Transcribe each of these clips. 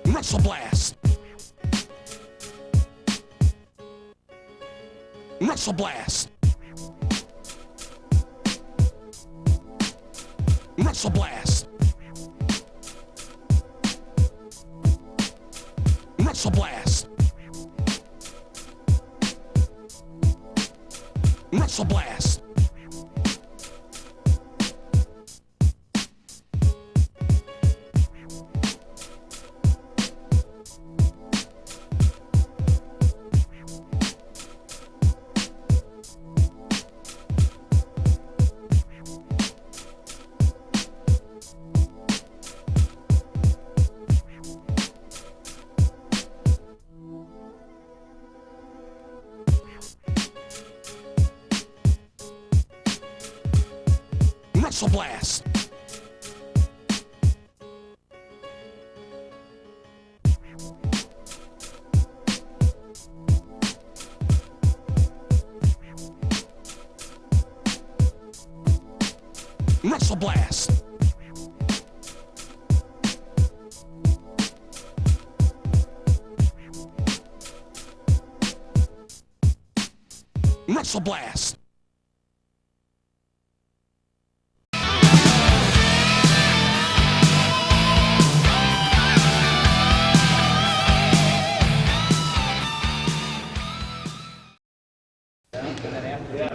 Wrestle Blast. Wrestle Blast. Wrestle Blast. Wrestle Blast. Wrestle Blast. Wrestle Blast. Wrestle Blast. Wrestle Blast.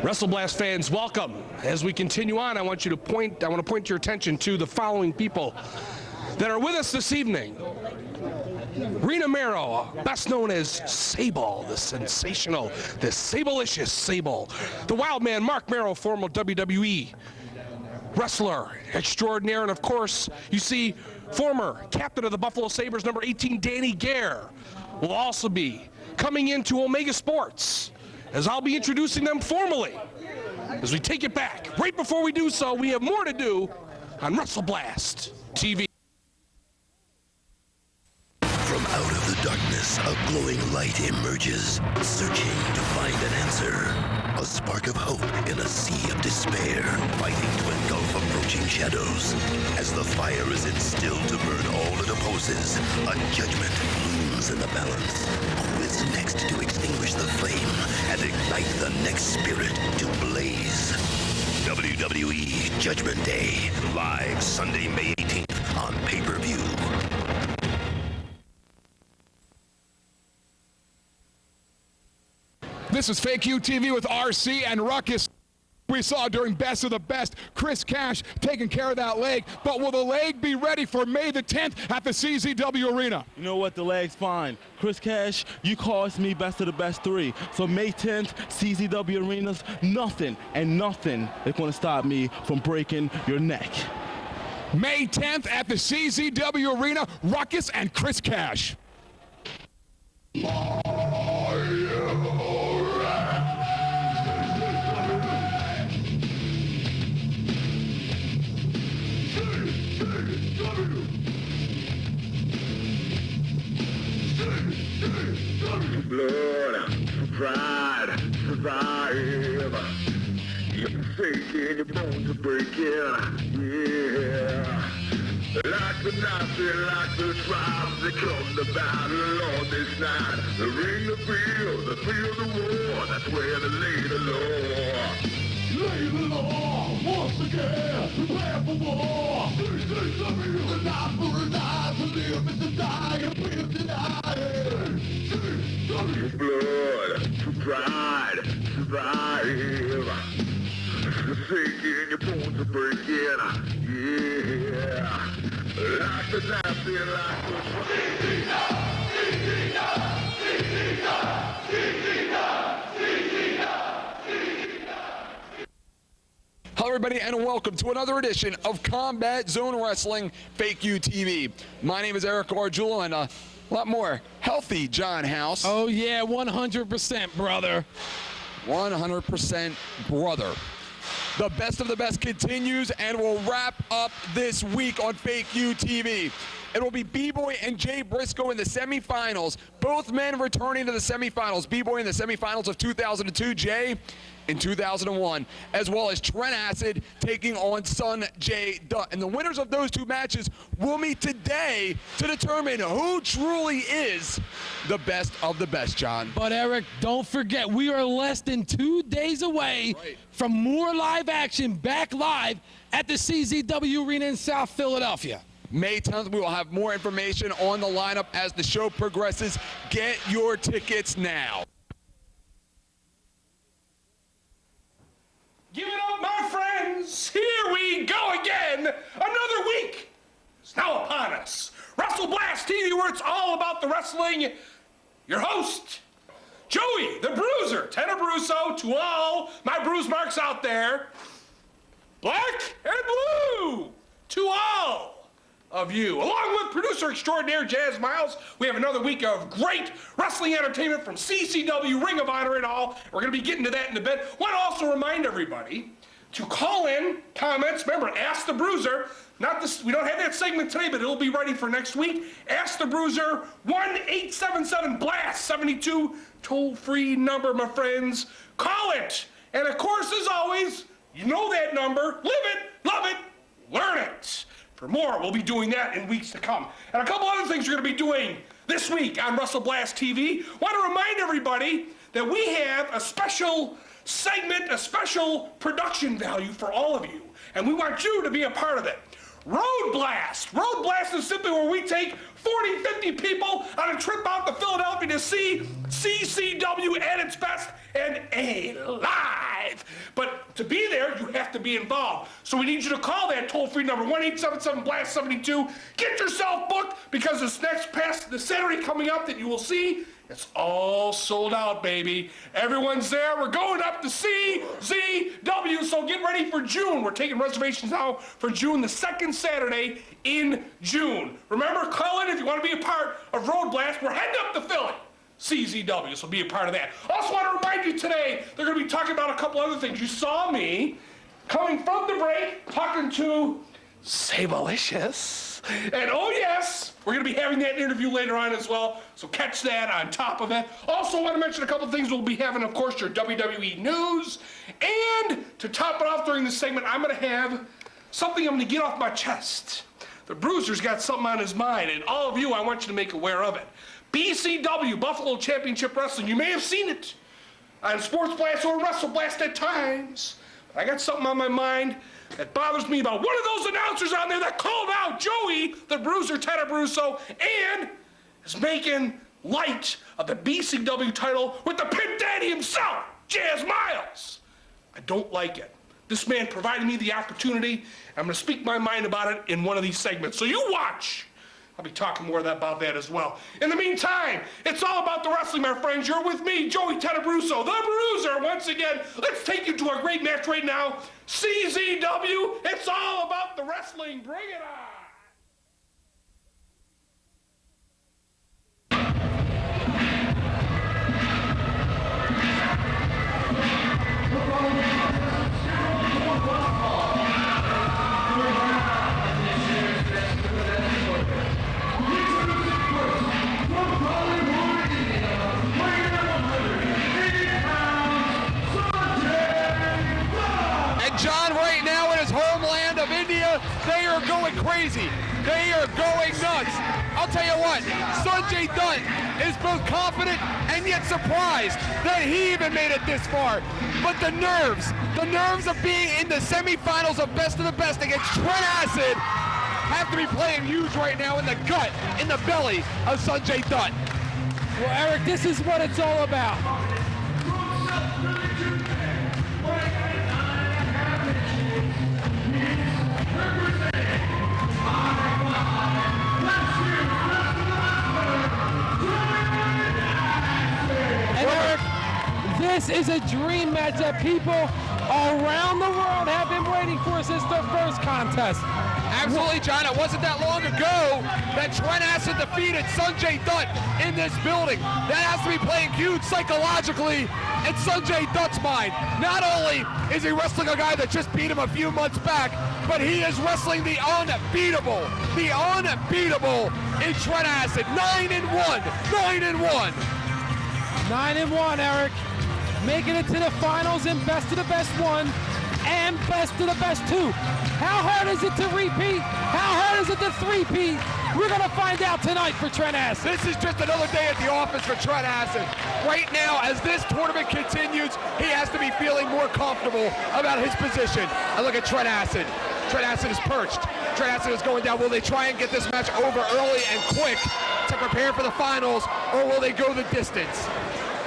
Wrestle Blast fans, welcome. As we continue on, I want to point your attention to the following people that are with us this evening. Rena Mero, best known as Sable, the sensational, the Sablelicious Sable. The Wild Man, Mark Mero, former WWE wrestler extraordinaire. And of course, you see former captain of the Buffalo Sabres, number 18, Danny Gare, will also be coming into Omega Sports, as I'll be introducing them formally as we take it back. Right before we do so, we have more to do on Wrestle Blast TV. From out of the darkness, a glowing light emerges, searching to find an answer. A spark of hope in a sea of despair, fighting to engulf approaching shadows. As the fire is instilled to burn all it opposes, a judgment looms in the balance. Who is next to extinguish the flame and ignite the next spirit to blaze? WWE Judgment Day, live Sunday, May 18th on pay-per-view. This is Fake U TV with RC and Ruckus. We saw during Best of the Best, Chris Cash taking care of that leg, but will the leg be ready for May the 10th at the CZW Arena? You know what, the leg's fine. Chris Cash, you caused me Best of the Best 3. So May 10th, CZW Arenas, nothing is gonna stop me from breaking your neck. May 10th at the CZW Arena, Ruckus and Chris Cash. Blood, pride, survive. You're faking your bones are breaking, yeah. Like the Nazi, like the tribes, they come to battle on this night. The ring, the field the war, that's where they lay the law. Lay the law, once again, prepare for war. CZW, a night for a night, to live and to die, and we'll deny it. CZW, blood, pride, survive. Shaking your bones are breaking, yeah. Like the Nazi, like the Hello everybody and welcome to another edition of Combat Zone Wrestling Fake U TV. My name is Eric Arjula and a lot more healthy John House. Oh yeah, 100% brother. 100% brother. The best of the best continues and will wrap up this week on Fake U TV. It will be B-Boy and Jay Briscoe in the semifinals. Both men returning to the semifinals. B-Boy in the semifinals of 2002, Jay in 2001, as well as Trent Acid taking on Sonjay Dutt. And the winners of those two matches will meet today to determine who truly is the best of the best, John. But Eric, don't forget, we are less than 2 days away from more live action back live at the CZW Arena in South Philadelphia. May 10th, we will have more information on the lineup as the show progresses. Get your tickets now. Give it up, my friends! Here we go again! Another week is now upon us. Wrestle Blast TV, where it's all about the wrestling. Your host, Joey, the Bruiser, Ted Abruzzo, to all my bruise marks out there. Black and blue, to all of you. Along with producer extraordinaire Jazz Miles, we have another week of great wrestling entertainment from CCW, Ring of Honor, and all. We're going to be getting to that in a bit. Want to also remind everybody to call in comments. Remember, Ask the Bruiser. Not this. We don't have that segment today, but it'll be ready for next week. Ask the Bruiser, 1-877-BLAST-72, toll-free number, my friends. Call it. And of course, as always, you know that number. Live it, love it, learn it. For more, we'll be doing that in weeks to come. And a couple other things we're going to be doing this week on Wrestle Blast TV. Want to remind everybody that we have a special segment, a special production value for all of you. And we want you to be a part of it. Road Blast. Road Blast is simply where we take 40, 50 people on a trip out to Philadelphia to see CCW at its best and live. But to be there, you have to be involved. So we need you to call that toll-free number, 1-877-BLAST-72. Get yourself booked, because this next past the Saturday coming up that you will see, it's all sold out, baby. Everyone's there. We're going up to CZW, so get ready for June. We're taking reservations now for June, the second Saturday in June. Remember, call in if you want to be a part of Road Blast. We're heading up to Philly. CZW, so be a part of that. Also want to remind you today, they're going to be talking about a couple other things. You saw me coming from the break talking to Sabalicious. And oh yes, we're going to be having that interview later on as well, so catch that on top of it. Also want to mention a couple things. We'll be having, of course, your WWE news. And to top it off during this segment, I'm going to have something I'm going to get off my chest. The Bruiser's got something on his mind, and all of you, I want you to make aware of it. BCW, Buffalo Championship Wrestling. You may have seen it on Sports Blast or Wrestle Blast at times. But I got something on my mind that bothers me about one of those announcers on there that called out Joey, the Bruiser, Ted Abruzzo, and is making light of the BCW title with the Pit Daddy himself, Jazz Miles. I don't like it. This man provided me the opportunity. I'm going to speak my mind about it in one of these segments. So you watch. I'll be talking more about that as well. In the meantime, it's all about the wrestling, my friends. You're with me, Joey Ted Abruzzo, the Bruiser, once again. Let's take you to a great match right now. CZW, it's all about the wrestling. Bring it on. John, right now in his homeland of India, they are going crazy. They are going nuts. I'll tell you what, Sonjay Dutt is both confident and yet surprised that he even made it this far. But the nerves of being in the semifinals of Best of the Best against Trent Acid have to be playing huge right now in the gut, in the belly of Sonjay Dutt. Well, Eric, this is what it's all about. And Eric, this is a dream match that people around the world have been waiting for since their first contest. Absolutely, John. It wasn't that long ago that Trent Acid defeated Sonjay Dutt in this building. That has to be playing huge psychologically in Sonjay Dutt's mind. Not only is he wrestling a guy that just beat him a few months back, but he is wrestling the unbeatable in Trent Acid. 9-1, 9-1. 9-1, Eric. Making it to the finals in Best of the Best 1 and Best of the Best 2. How hard is it to repeat? How hard is it to three-peat? We're going to find out tonight for Trent Acid. This is just another day at the office for Trent Acid. Right now, as this tournament continues, he has to be feeling more comfortable about his position. And look at Trent Acid. Trent Acid is perched. Trent Acid is going down. Will they try and get this match over early and quick to prepare for the finals, or will they go the distance?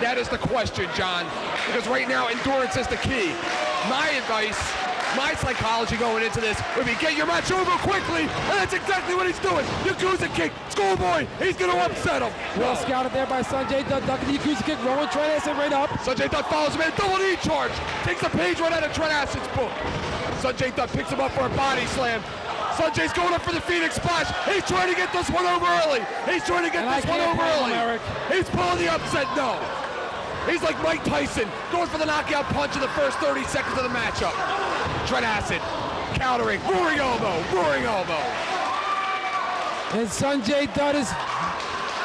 That is the question, John, because right now endurance is the key. My advice, my psychology going into this would be get your match over quickly, and that's exactly what he's doing. Yakuza kick, schoolboy, he's going to upset him. Well scouted there by Sanjay Dutt, ducking the Yakuza kick, rolling Trent Acid right up. Sanjay Dutt follows him in, double knee charge, takes a page right out of Trent Acid's book. Sanjay Dutt picks him up for a body slam. Sanjay's going up for the Phoenix Splash. He's trying to get this one over early. He's trying to get this one over early. He's pulling the upset, no. He's like Mike Tyson, going for the knockout punch in the first 30 seconds of the matchup. Trent Acid countering, roaring elbow, roaring elbow. And Sanjay Dutt is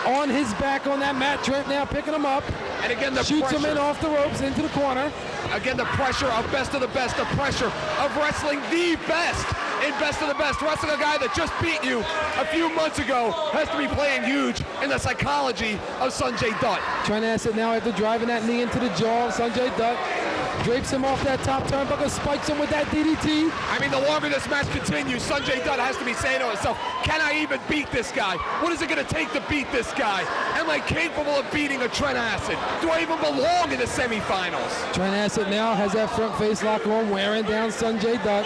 on his back on that mat. Trent now picking him up. And again, the shoots pressure. him in off the ropes into the corner. Again, the pressure of Best of the Best, the pressure of wrestling the best in Best of the Best. Wrestling a guy that just beat you a few months ago has to be playing huge in the psychology of Sanjay Dutt. Trent Acid now after driving that knee into the jaw of Sanjay Dutt. Drapes him off that top turnbuckle, spikes him with that DDT. I mean, the longer this match continues, Sanjay Dutt has to be saying to himself, can I even beat this guy? What is it going to take to beat this guy? Am I capable of beating a Trent Acid? Do I even belong in the semifinals? Trent Acid now has that front face lock on, wearing down Sanjay Dutt.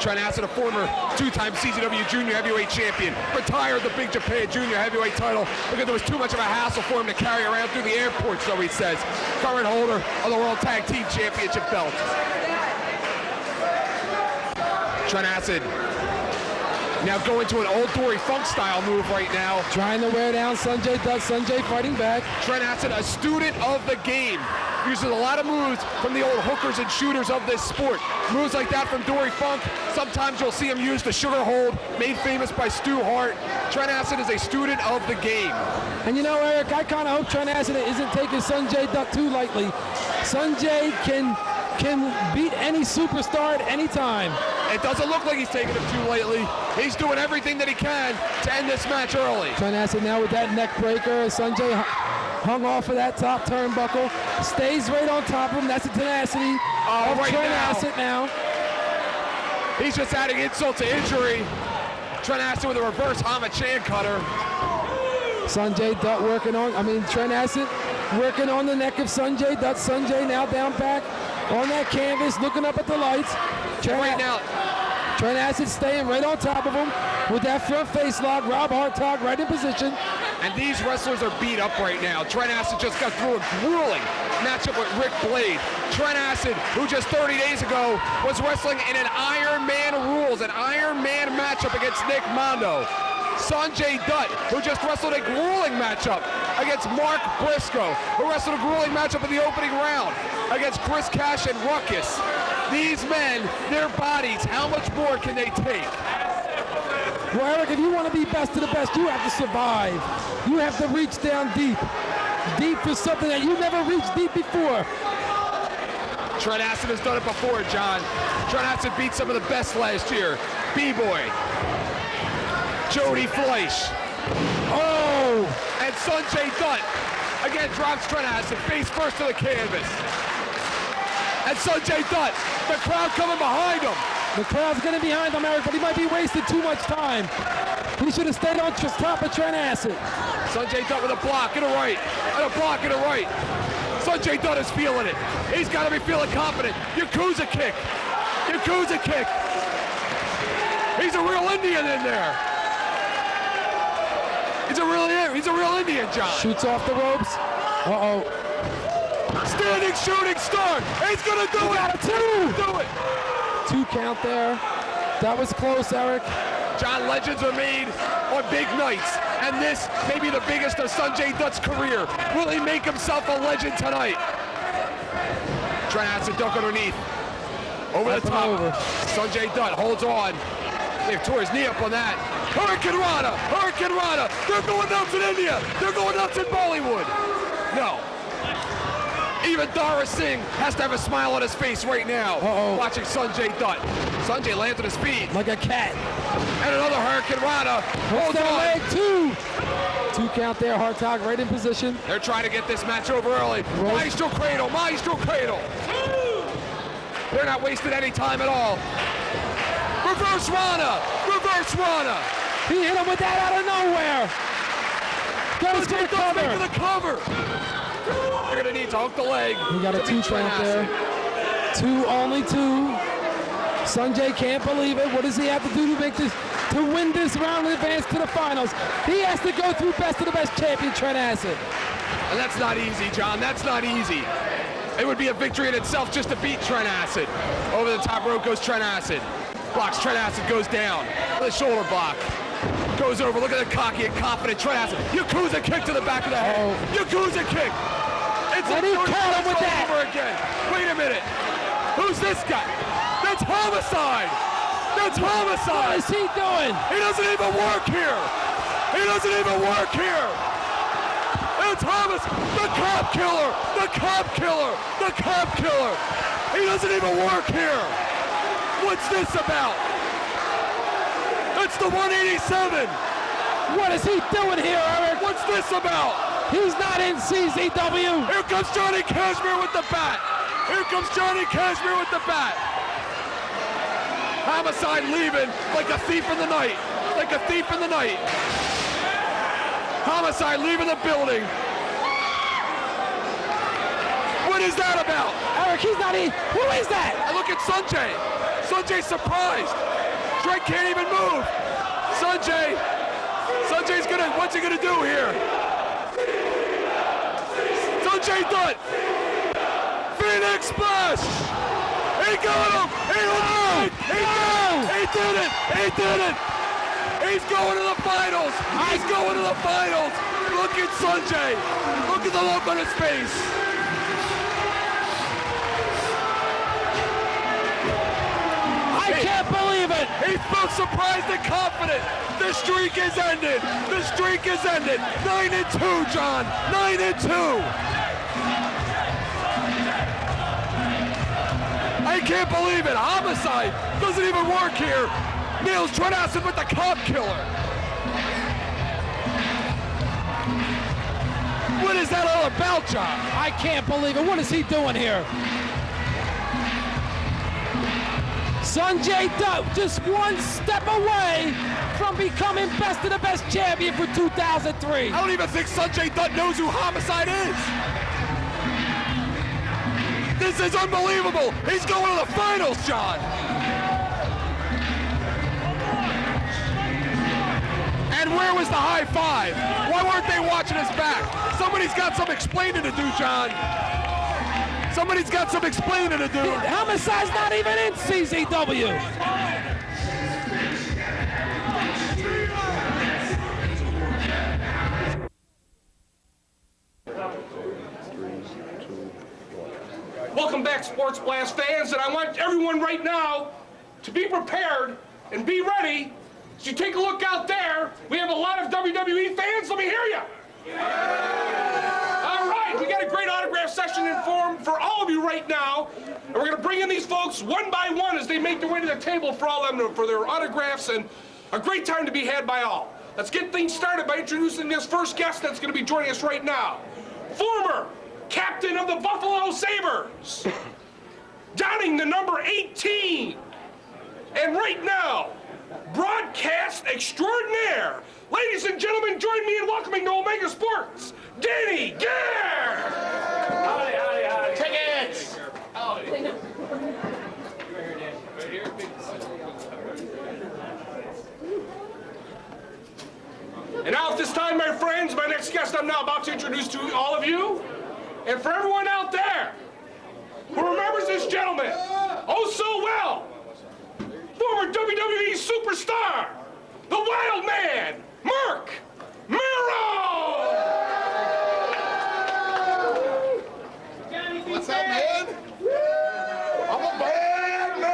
Trent Acid, a former two-time CZW Junior Heavyweight Champion, retired the Big Japan Junior Heavyweight title because there was too much of a hassle for him to carry around through the airport, so he says. Current holder of the World Tag Team Championship belt. Trent Acid now going to an old Dory Funk style move right now. Trying to wear down Sanjay Dutt. Sanjay fighting back. Trent Acid, a student of the game. Uses a lot of moves from the old hookers and shooters of this sport. Moves like that from Dory Funk. Sometimes you'll see him use the sugar hold, made famous by Stu Hart. Trent Acid is a student of the game. And you know, Eric, I kind of hope Trent Acid isn't taking Sanjay Dutt too lightly. Sanjay can beat any superstar at any time. It doesn't look like he's taking him too lightly. He's doing everything that he can to end this match early. Trent Acid now with that neck breaker. Sanjay hung off of that top turnbuckle. Stays right on top of him. That's the tenacity of right Trent now. Acid now. He's just adding insult to injury. Trent Acid with a reverse Hama-chan cutter. Sanjay Dutt Trent Acid working on the neck of Sanjay Dutt. Sanjay now down back on that canvas, looking up at the lights. Trent Acid staying right on top of him with that front face lock. Rob Hartog right in position. And these wrestlers are beat up right now. Trent Acid just got through a grueling matchup with Rick Blade. Trent Acid, who just 30 days ago was wrestling in an Iron Man rules, an Iron Man matchup against Nick Mondo. Sanjay Dutt, who just wrestled a grueling matchup against Mark Briscoe, who wrestled a grueling matchup in the opening round against Chris Cash and Ruckus. These men, their bodies, how much more can they take? Well, Eric, if you want to be best of the best, you have to survive. You have to reach down deep. Deep for something that you never reached deep before. Trent Acid has done it before, John. Trent Acid beat some of the best last year. B-Boy, Jody Fleisch. Oh! And Sanjay Dutt again drops Trent Acid face first to the canvas. And Sanjay Dutt, the crowd coming behind him. The crowd's going to be behind him, Eric, but he might be wasting too much time. He should have stayed on top of Trent Acid. Sanjay Dutt with a block and a right, and a block and a right. Sanjay Dutt is feeling it. He's got to be feeling confident. Yakuza kick. Yakuza kick. He's a real Indian in there. He's a real Indian, John. Shoots off the ropes. Uh-oh. Standing shooting star. He's going to do it. Do it. 2 count there. That was close, Eric. John, legends are made on big nights, and this may be the biggest of Sanjay Dutt's career. Will he make himself a legend tonight? Trent Acid duck underneath. Over the top. Sanjay Dutt holds on. He tore his knee up on that. Hurricane Rana! Hurricane Rana! They're going nuts in India! They're going nuts in Bollywood! No. Even Dara Singh has to have a smile on his face right now, watching Sanjay Dutt. Sanjay lands on his feet. Like a cat. And another Hurricane Rana. Holds on. Leg, two count there, Hartog right in position. They're trying to get this match over early. Maestro Cradle, Maestro Cradle. They're not wasting any time at all. Reverse Rana, Reverse Rana. He hit him with that out of nowhere. Goes to the cover. The cover. They're gonna need to hook the leg. He got a 2 count there. Only two. Sanjay can't believe it. What does he have to do to make this, to win this round and advance to the finals? He has to go through best of the best champion Trent Acid. And that's not easy, John. That's not easy. It would be a victory in itself just to beat Trent Acid. Over the top rope goes Trent Acid. Blocks Trent Acid, goes down. The shoulder block. Goes over. Look at the cocky and confident Trent Acid. Yakuza kick to the back of the head. Yakuza kick. It's and he caught him with that. Over again. Wait a minute. Who's this guy? That's Homicide. That's Homicide. What is he doing? He doesn't even work here. He doesn't even work here. It's Homicide. The cop killer. The cop killer. The cop killer. He doesn't even work here. What's this about? It's the 187. What is he doing here, Eric? What's this about? He's not in CZW. Here comes Johnny Kashmir with the bat. Here comes Johnny Kashmir with the bat. Homicide leaving like a thief in the night. Like a thief in the night. Homicide leaving the building. What is that about? Eric, he's not in. Who is that? I look at Sanjay. Sanjay's surprised. Trent can't even move. Sanjay's gonna, what's he gonna do here? Sanjay Dutt. Phoenix Splash. He got him. He did it. He did it. He's going to the finals. He's going to the finals. Look at Sanjay. Look at the look on his face. I can't believe it. He's both surprised and confident. The streak is ended. The streak is ended. 9-2, John. 9-2. I can't believe it. Homicide doesn't even work here. Nails Trent Acid with the cop killer. What is that all about, John? I can't believe it. What is he doing here? Sanjay Dutt just one step away from becoming best of the best champion for 2003. I don't even think Sanjay Dutt knows who Homicide is. This is unbelievable. He's going to the finals, John. And where was the high five? Why weren't they watching his back? Somebody's got some explaining to do, John. Somebody's got some explaining to do. Homicide's not even in CZW. Welcome back, Sports Blast fans, and I want everyone right now to be prepared and be ready. As you take a look out there, we have a lot of WWE fans. Let me hear you. All right, we got a great autograph session in form for all of you right now, and we're going to bring in these folks one by one as they make their way to the table for all of them for their autographs, and a great time to be had by all. Let's get things started by introducing this first guest that's going to be joining us right now. Former captain of the Buffalo Sabres, donning the number 18, and right now, broadcast extraordinaire. Ladies and gentlemen, join me in welcoming to Omega Sports, Danny Gare. Howdy, howdy, howdy. Tickets. Howdy. And now at this time, my friends, my next guest I'm now about to introduce to all of you, and for everyone out there who remembers this gentleman oh so well, former WWE superstar, the Wild Man, Mark Mero! What's up, man? I'm a bad man.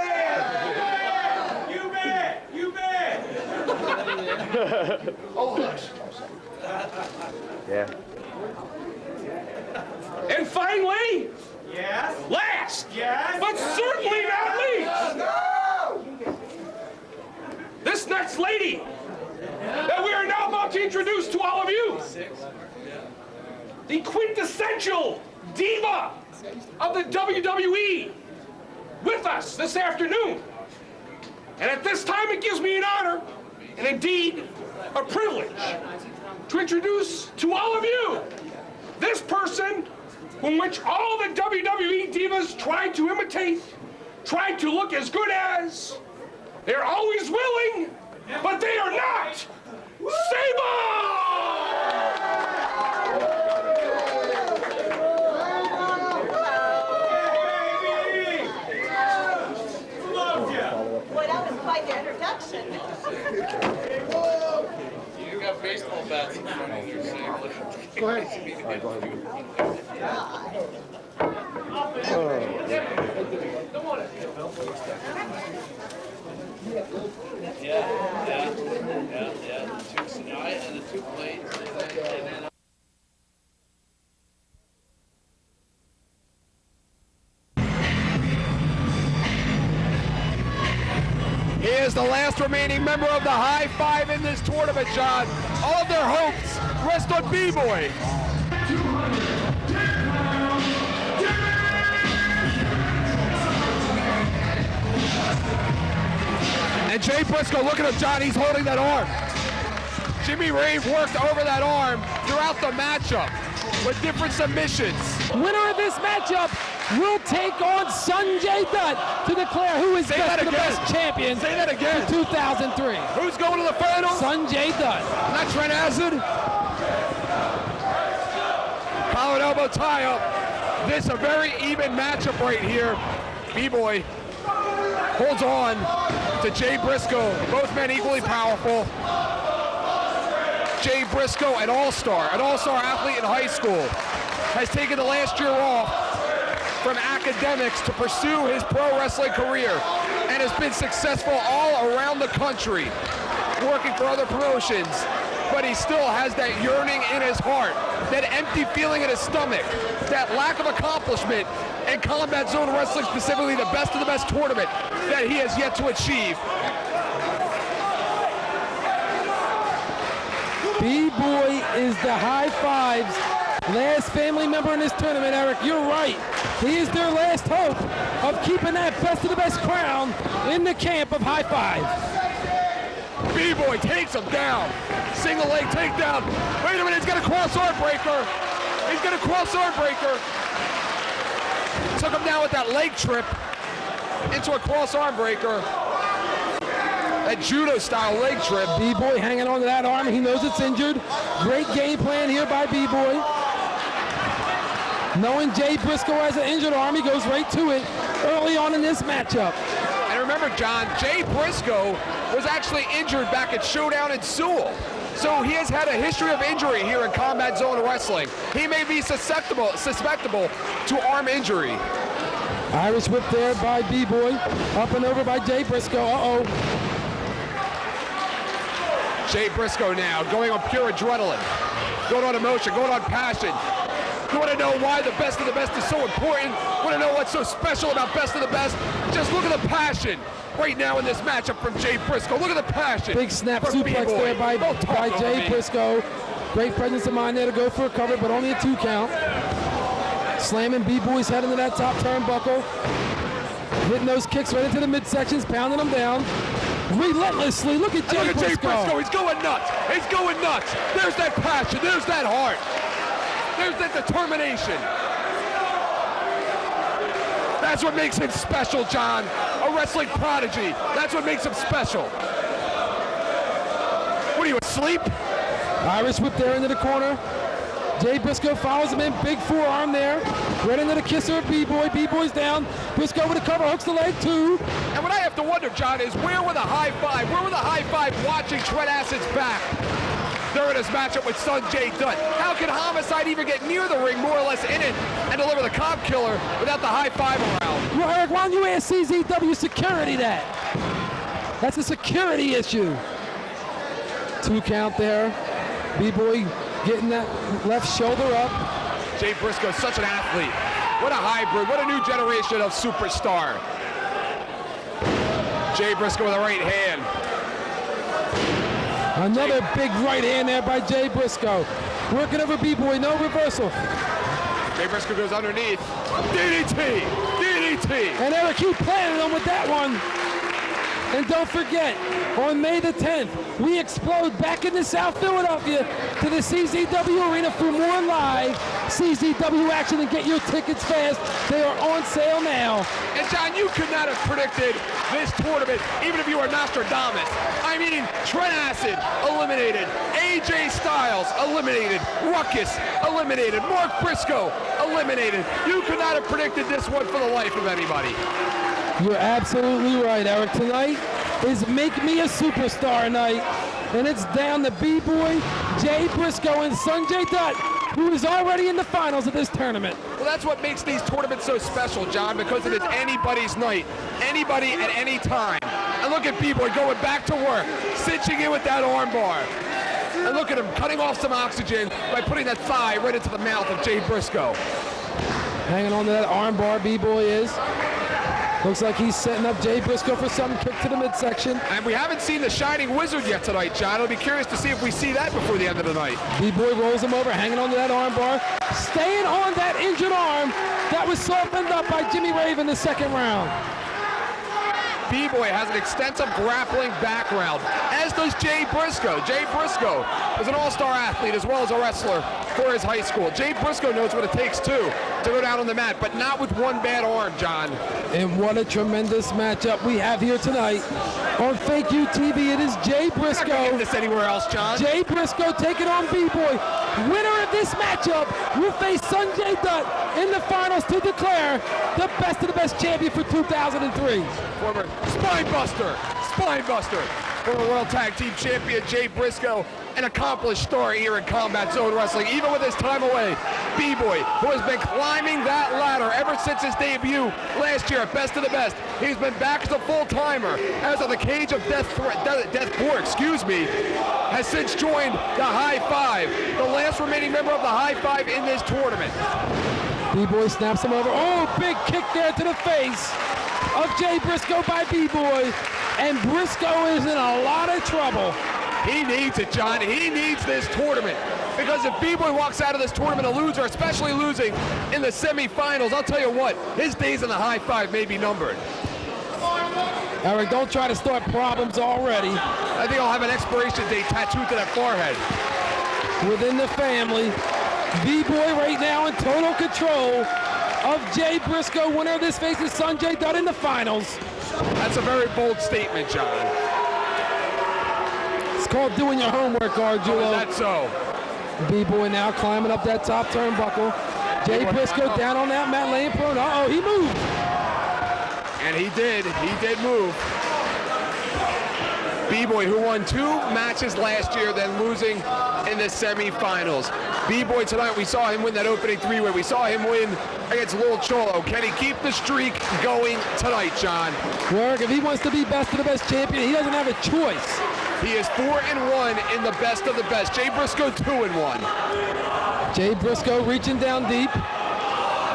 Yeah. And finally, Yes. last, Yes. but certainly not least, this next lady that we are now about to introduce to all of you, the quintessential diva of the WWE, with us this afternoon. And at this time, it gives me an honor, and indeed a privilege, to introduce to all of you this person whom which all the WWE divas tried to imitate, tried to look as good as. They're always willing, but they are not. Sable! Boy, that was quite the introduction. You got baseball bats in front of you. Go ahead. All right, go ahead. Yeah. The two and the two plates. And then He is the last remaining member of the High Five in this tournament, John. All of their hopes rest on B-Boy. And Jay Briscoe, look at him, John, he's holding that arm. Jimmy Rave worked over that arm throughout the matchup with different submissions. Winner of this matchup will take on Sanjay Dutt to declare who is best of the best champion. Say that again. For 2003. Who's going to the finals? Sanjay Dutt. Not Trent Acid. Collar elbow tie up. This is a very even matchup right here. B-Boy holds on to Jay Briscoe. Both men equally powerful. Jay Briscoe, an all-star athlete in high school, has taken the last year off from academics to pursue his pro wrestling career and has been successful all around the country, working for other promotions, but he still has that yearning in his heart, that empty feeling in his stomach, that lack of accomplishment in Combat Zone Wrestling, specifically the best of the best tournament that he has yet to achieve. B-Boy is the High Five's last family member in this tournament, Eric. You're right. He is their last hope of keeping that best of the best crown in the camp of High Five. B-Boy takes him down. Single leg takedown. Wait a minute, he's got a cross arm breaker. He's got a cross arm breaker. Took him down with that leg trip into a cross arm breaker. A judo-style leg trip. B-Boy hanging on to that arm. He knows it's injured. Great game plan here by B-Boy. Knowing Jay Briscoe has an injured arm, he goes right to it early on in this matchup. And remember, John, Jay Briscoe was actually injured back at Showdown in Sewell. So he has had a history of injury here in Combat Zone Wrestling. He may be susceptible to arm injury. Irish whip there by B-Boy. Up and over by Jay Briscoe. Uh-oh. Jay Briscoe now going on pure adrenaline, going on emotion, going on passion. You want to know why the best of the best is so important? Want to know what's so special about best of the best? Just look at the passion right now in this matchup from Jay Briscoe. Look at the passion. Big snap from suplex B-Boy. there by Jay Briscoe. Great presence of mind there to go for a cover, but only a 2 count. Slamming B-Boy's head into that top turnbuckle. Hitting those kicks right into the midsections, pounding them down. Relentlessly, look at Jay Briscoe. Jay Briscoe, he's going nuts. He's going nuts. There's that passion, there's that heart. There's that determination. That's what makes him special, John. A wrestling prodigy. That's what makes him special. What are you, asleep? Irish whip there into the corner. Jay Briscoe follows him in, big forearm there. Right into the kisser of B-Boy. B-Boy's down. Briscoe with a cover, hooks the leg, 2. And what I have to wonder, John, is where were the High Five? Where were the High Five watching Trent Acid's back during his matchup with Sanjay Dutt? How can Homicide even get near the ring, more or less in it, and deliver the Cobb Killer without the High Five around? Well, Eric, why don't you ask CZW security that? That's a security issue. 2 count there. B-Boy getting that left shoulder up. Jay Briscoe, such an athlete. What a hybrid, what a new generation of superstar. Jay Briscoe with a right hand. Another big right hand there by Jay Briscoe. Working over B-Boy, no reversal. Jay Briscoe goes underneath. DDT! DDT! And Eric, he planted him with that one. And don't forget, on May the 10th, we explode back into South Philadelphia to the CZW Arena for more live CZW action, and get your tickets fast. They are on sale now. And John, you could not have predicted this tournament, even if you were Nostradamus. I mean, Trent Acid eliminated, AJ Styles eliminated, Ruckus eliminated, Mark Briscoe eliminated. You could not have predicted this one for the life of anybody. You're absolutely right, Eric. Tonight is Make Me a Superstar night, and it's down to B-Boy, Jay Briscoe, and Sanjay Dutt, who is already in the finals of this tournament. Well, that's what makes these tournaments so special, John, because it is anybody's night, anybody at any time. And look at B-Boy going back to work, cinching in with that arm bar. And look at him cutting off some oxygen by putting that thigh right into the mouth of Jay Briscoe. Hanging on to that arm bar, B-Boy is. Looks like he's setting up Jay Briscoe for some kick to the midsection. And we haven't seen the Shining Wizard yet tonight, John. I'll be curious to see if we see that before the end of the night. B-Boy rolls him over, hanging on to that arm bar, staying on that injured arm that was softened up by Jimmy Rave in the second round. B-Boy has an extensive grappling background, as does Jay Briscoe. Jay Briscoe is an all-star athlete as well as a wrestler for his high school. Jay Briscoe knows what it takes, too, to go down on the mat, but not with one bad arm, John. And what a tremendous matchup we have here tonight. On Fake U TV, it is Jay Briscoe. Not gonna get this anywhere else, John. Jay Briscoe taking on B-Boy. Winner of this matchup will face Sanjay Dutt in the finals to declare the best of the best champion for 2003. Former Spine Buster, former World Tag Team Champion Jay Briscoe, an accomplished star here in Combat Zone Wrestling, even with his time away. B-Boy, who has been climbing that ladder ever since his debut last year at Best of the Best. He's been back as a full-timer, as of the Cage of Death 4, has since joined the High Five, the last remaining member of the High Five in this tournament. B-Boy snaps him over. Oh, big kick there to the face of Jay Briscoe by B-Boy. And Briscoe is in a lot of trouble. He needs it, John. He needs this tournament. Because if B-Boy walks out of this tournament a loser, especially losing in the semifinals, I'll tell you what, his days in the High Five may be numbered. Eric, don't try to start problems already. I think I'll have an expiration date tattooed to that forehead. Within the family, B-Boy right now in total control of Jay Briscoe. Winner of this faces Sanjay Dutt in the finals. That's a very bold statement, John. It's called doing your homework, Arjulo. Oh, that's so. B-Boy now climbing up that top turnbuckle. Jay Briscoe down on that mat, laying prone. Uh-oh, he moved. And he did move. B-Boy, who won 2 matches last year, then losing in the semifinals. B-Boy tonight, we saw him win that opening 3-way. We saw him win against Lil Cholo. Can he keep the streak going tonight, John? Work, if he wants to be best of the best champion, he doesn't have a choice. He is 4-1 in the best of the best. Jay Briscoe 2-1. Jay Briscoe reaching down deep.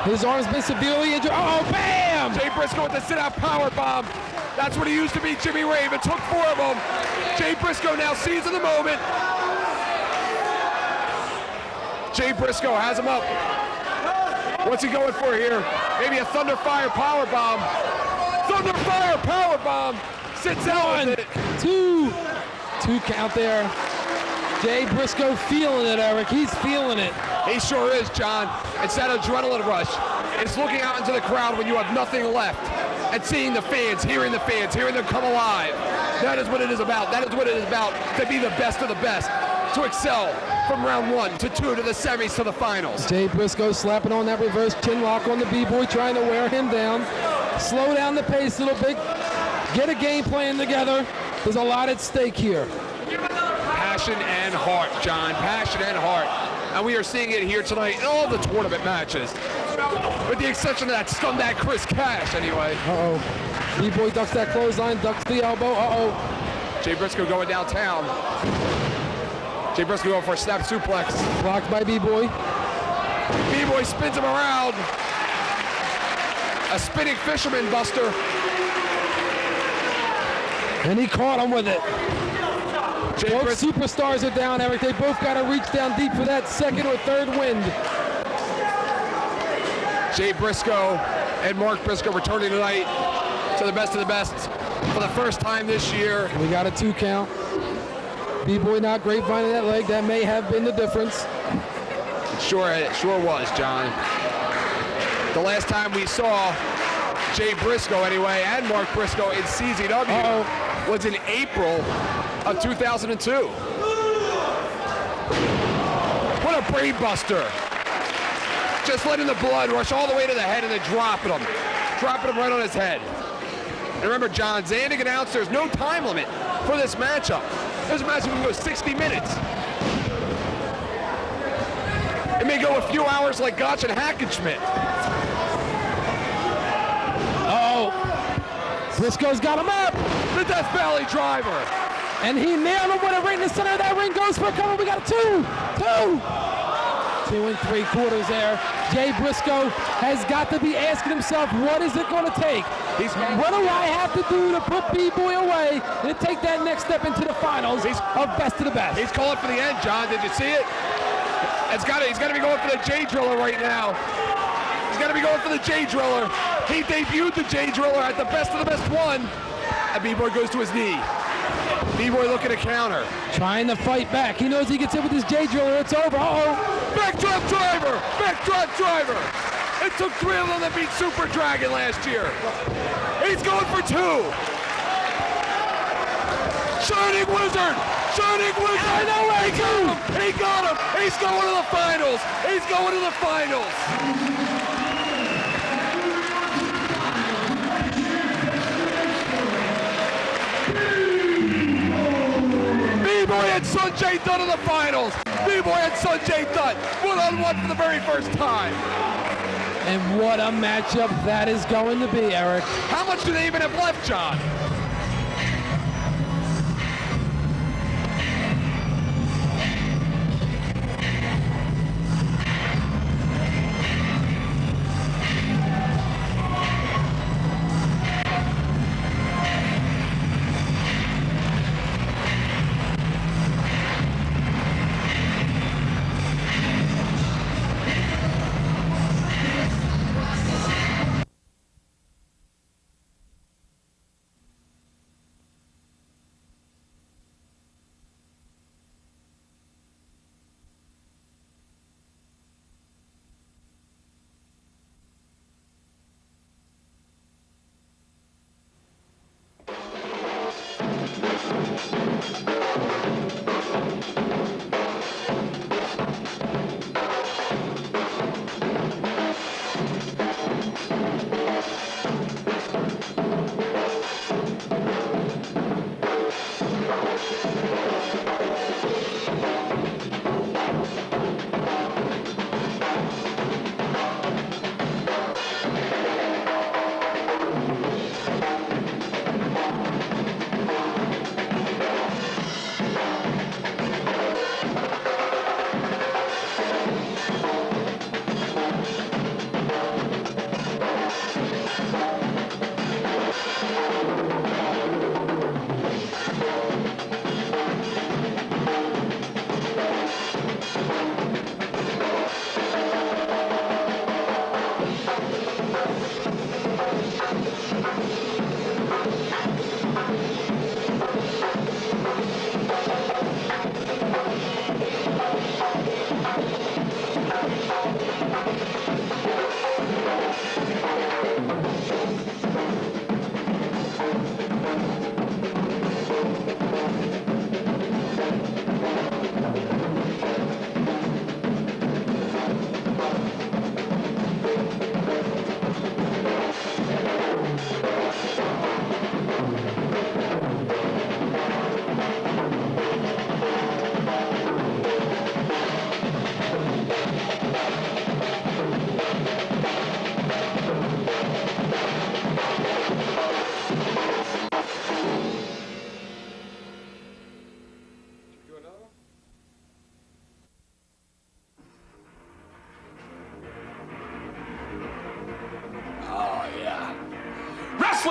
His arm's been severely injured. Oh, bam! Jay Briscoe with the sit-out power bomb. That's what he used to be, Jimmy Rave. It took 4 of them. Jay Briscoe now seizing the moment. Jay Briscoe has him up. What's he going for here? Maybe a Thunderfire power bomb. Thunderfire power bomb. Sits out with it. 2 count there. Jay Briscoe feeling it, Eric. He's feeling it. He sure is, John. It's that adrenaline rush. It's looking out into the crowd when you have nothing left and seeing the fans, hearing them come alive. That is what it is about. That is what it is about, to be the best of the best, to excel from round 1 to 2 to the semis to the finals. Jay Briscoe slapping on that reverse chin lock on the B-Boy, trying to wear him down. Slow down the pace a little bit. Get a game plan together. There's a lot at stake here. Passion and heart, John. Passion and heart. And we are seeing it here tonight in all the tournament matches. With the exception of that scumbag Chris Cash, anyway. Uh-oh. B-Boy ducks that clothesline, ducks the elbow. Uh-oh. Jay Briscoe going downtown. Jay Briscoe going for a snap suplex. Blocked by B-Boy. B-Boy spins him around. A spinning fisherman buster. And he caught him with it. Both superstars are down, Eric. They both got to reach down deep for that second or third wind. Jay Briscoe and Mark Briscoe returning tonight to the best of the best for the first time this year. We got a 2 count. B-Boy not grapevining that leg. That may have been the difference. It sure was, John. The last time we saw Jay Briscoe, anyway, and Mark Briscoe in CZW was in April of 2002. What a brain buster. Just letting the blood rush all the way to the head and then dropping him right on his head. And remember, John, Zandig announced there's no time limit for this matchup. This matchup can go 60 minutes. It may go a few hours like Gotch and Hackenschmidt. Briscoe's got him up. The Death Valley driver. And he nailed him with it right in the center of that ring. Goes for a cover. We got a 2 3/4 there. Jay Briscoe has got to be asking himself, what is it going to take? What do I have to do to put B-Boy away and to take that next step into the finals of Best of the Best? He's calling for the end, John. Did you see it? He's got to be going for the J Driller right now. He's got to be going for the J Driller. He debuted the J Driller at the Best of the Best 1. And B-Boy goes to his knee. B-Boy looking to counter. Trying to fight back. He knows he gets hit with his J Driller. It's over. Backdrop driver! Backdrop driver! It took 3 of them that beat Super Dragon last year. He's going for 2. Shining Wizard! Shining Wizard! I know where He got him! He's going to the finals! He's going to the finals! B-Boy and Sanjay Dutt in the finals. B-Boy and Sanjay Dutt 1-on-1 for the very first time. And what a matchup that is going to be, Eric. How much do they even have left, John?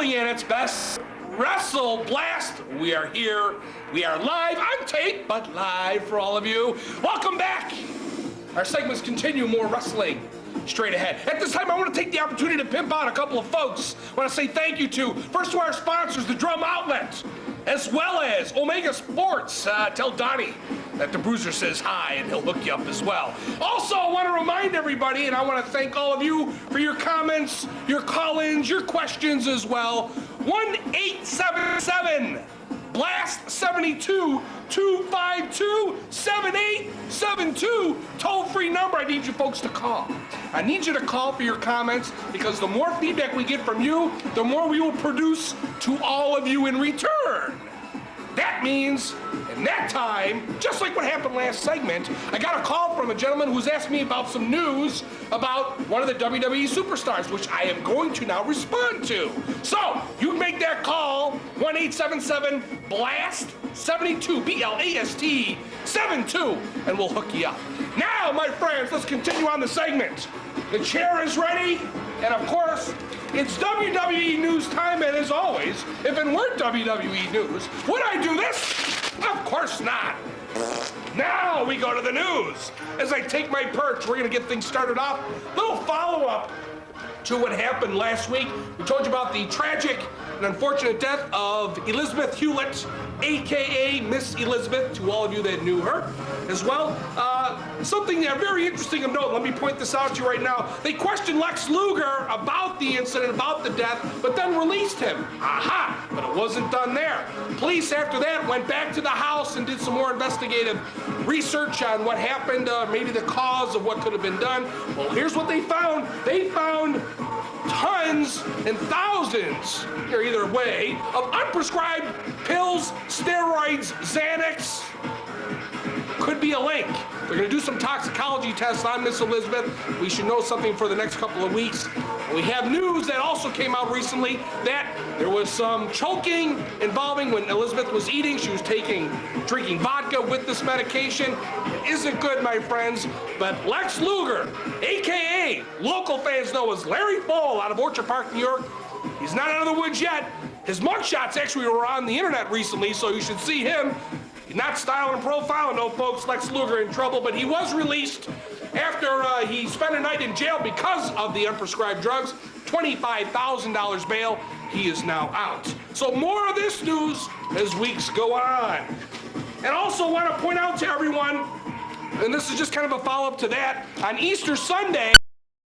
wrestling at its best. Wrestle Blast. We are here. We are live on tape, but live for all of you. Welcome back. Our segments continue. More wrestling straight ahead. At this time, I want to take the opportunity to pimp out a couple of folks. I want to say thank you to, first to our sponsors, the Drum Outlet, as well as Omega Sports. Tell Donnie that the Bruiser says hi, and he'll hook you up as well. Also, I want to remind everybody, and I want to thank all of you for your comments, your call-ins, your questions as well. 1-877-BLAST-72-252-7872, toll-free number I need you folks to call. I need you to call for your comments, because the more feedback we get from you, the more we will produce to all of you in return. That means, in that time, just like what happened last segment, I got a call from a gentleman who's asked me about some news about one of the WWE superstars, which I am going to now respond to. So, you can make that call, 1-877-BLAST-72, B-L-A-S-T 72, and we'll hook you up. Now, my friends, let's continue on the segment. The chair is ready, and of course, it's WWE news time, and as always, if it weren't WWE news, would I do this? Of course not. Now we go to the news. As I take my perch, we're going to get things started off. Little follow-up to what happened last week. We told you about the tragic and unfortunate death of Elizabeth Hewlett, a.k.a. Miss Elizabeth, to all of you that knew her as well. Something very interesting of note, let me point this out to you right now. They questioned Lex Luger about the incident, about the death, but then released him. Aha! But it wasn't done there. Police, after that, went back to the house and did some more investigative research on what happened, maybe the cause of what could have been done. Well, here's what they found. They found tons and thousands, or either way, of unprescribed pills, steroids, Xanax. Could be a link. They're going to do some toxicology tests on Miss Elizabeth. We should know something for the next couple of weeks. We have news that also came out recently that there was some choking involving when Elizabeth was eating. She was drinking vodka with this medication. It isn't good, my friends. But Lex Luger, a.k.a. local fans know as Larry Fall out of Orchard Park, New York, he's not out of the woods yet. His mugshots actually were on the internet recently, so you should see him. He's not styling and profiling, no folks. Lex Luger in trouble, but he was released after he spent a night in jail because of the unprescribed drugs. $25,000 bail. He is now out. So more of this news as weeks go on. And also want to point out to everyone, and this is just kind of a follow-up to that, on Easter Sunday,